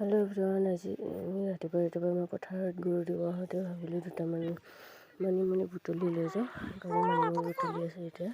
Hello' everyone, আজি আমি ৰাতিপুৱা মই পথাৰত গৰু দিব আহোঁতে ভাবিলোঁ দুটামান মানিমুনি বুটলি লৈ যাওঁ। সেইকাৰণে মানিমুনি বুটলি আছোঁ এতিয়া।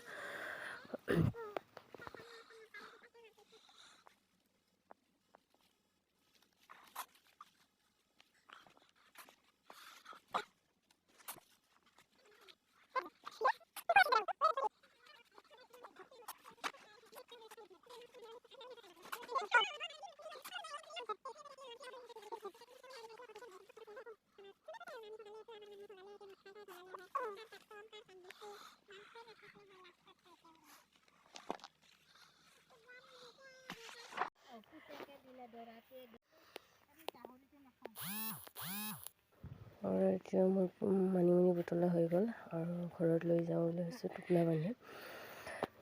আৰু এতিয়া মোৰ মানিমুনি বুটলা হৈ গ'ল আৰু ঘৰত লৈ যাওঁ বুলি ভাবিছোঁ টোপলা বান্ধি।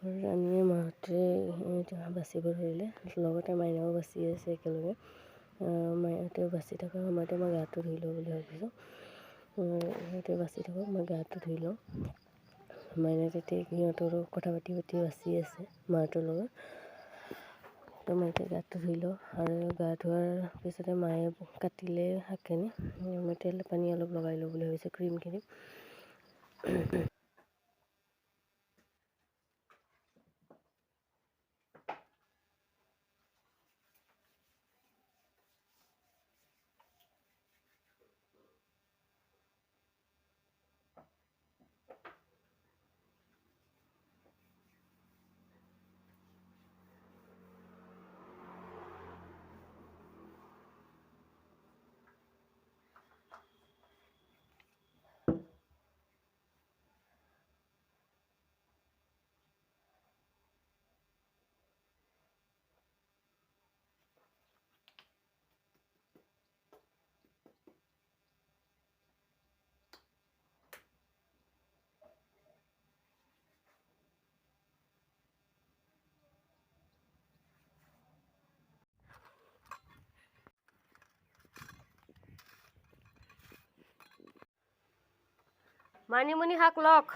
ঘৰত আনিয়ে মাহঁতে এতিয়া বাচিব ধৰিলে, লগতে মাইনাও বাচি আছে একেলগে। মাহঁতেও বাচি থকা সময়তে মই গাটো ধুই লওঁ বুলি ভাবিছোঁ। সিহঁতে বাচি থাকক, মই গাটো ধুই লওঁ। মাইনা তেতিয়া সিহঁতৰো কথা পাতি বাচি আছে মাহঁতৰ লগত। তো মই এতিয়া গাটো ধুই লওঁ আৰু গা ধোৱাৰ পিছতে মায়ে কাটিলে শাকখিনি। মই তেল পানী অলপ লগাই লওঁ বুলি ভাবিছোঁ, ক্ৰীমখিনি। মানিমুনি শাক লওক।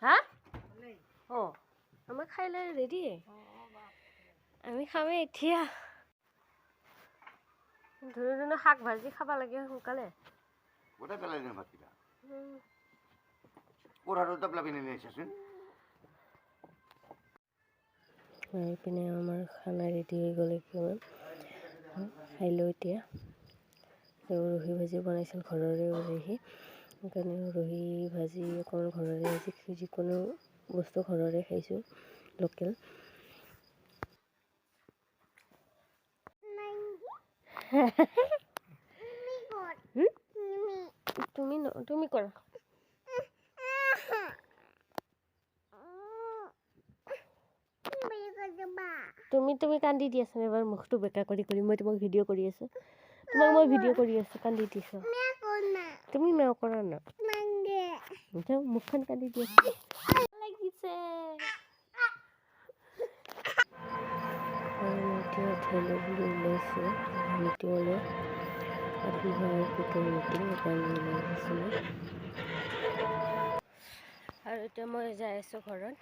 হা? অঁ, আমাৰ খাই লৈ ৰেডি। আমি খামেই এতিয়া। ধুনীয়া শাক ভাজি খাব লাগে সোনকালে। গোটাই পেলাই দিম ভাতকেইটা। পঢ়াটো পেলাই পিনে নিচাচোন। পিনে আমাৰ খানা ৰেডি হৈ গ'ল একেবাৰে। খাই লওঁ এতিয়া। উৰহি ভাজি বনাইছিল ঘৰৰে উৰহি। সেইকাৰণে উৰহি ভাজি অকণমান ঘৰৰে ভাজি, যিকোনো বস্তু ঘৰৰে খাইছোঁ, লোকেল। তুমি কৰা। তুমি কান্দি দি আছা এবাৰ, মুখটো বেকা কৰি মই তোমাক ভিডিঅ' কৰি আছোঁ। তোমাক মই ভিডিঅ' কৰি আছোঁ, কান্দি দিছা। তুমি মেও কৰা না। মুখখন কান্দি দি আছা। লাগিছে। ঠেলে বুলি ওলাইছে মিটিঙলৈ। আত্মসহায়ক গোটৰ মিটিং সেইকাৰণে ওলাই আহিছিলোঁ। আৰু এতিয়া মই যাই আছোঁ ঘৰত।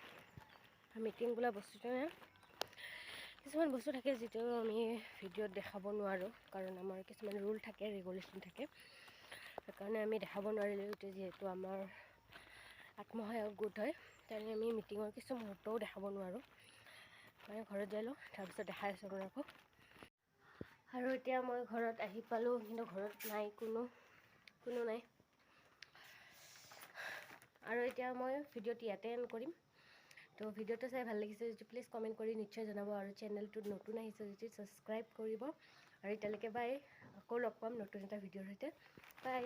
মিটিং বোলা বস্তুটো কিছুমান বস্তু থাকে যিটো আমি ভিডিঅ'ত দেখাব নোৱাৰোঁ, কাৰণ আমাৰ কিছুমান ৰুল থাকে, ৰেগুলেশ্যন থাকে। সেইকাৰণে আমি দেখাব নোৱাৰিলোঁ। যিহেতু আমাৰ আত্মসহায়ক গোট হয়, তেনেকৈ আমি মিটিঙৰ কিছু মুহূৰ্তও দেখাব নোৱাৰোঁ। মই ঘৰত যাই লওঁ, তাৰপিছত দেখাই আছোঁ আপোনালোকক। আৰু এতিয়া মই ঘৰত আহি পালোঁ, কিন্তু ঘৰত নাই, কোনো নাই। আৰু এতিয়া মই ভিডিঅ'টো ইয়াতে এণ্ড কৰিম। তো ভিডিঅ'টো চাই ভাল লাগিছে যদি প্লিজ কমেণ্ট কৰি নিশ্চয় জনাব, আৰু চেনেলটোত নতুন আহিছে যদি ছাবস্ক্ৰাইব কৰিব। আৰু এতিয়ালৈকে বাই। আকৌ লগ পাম নতুন এটা ভিডিঅ'ৰ সৈতে। বাই।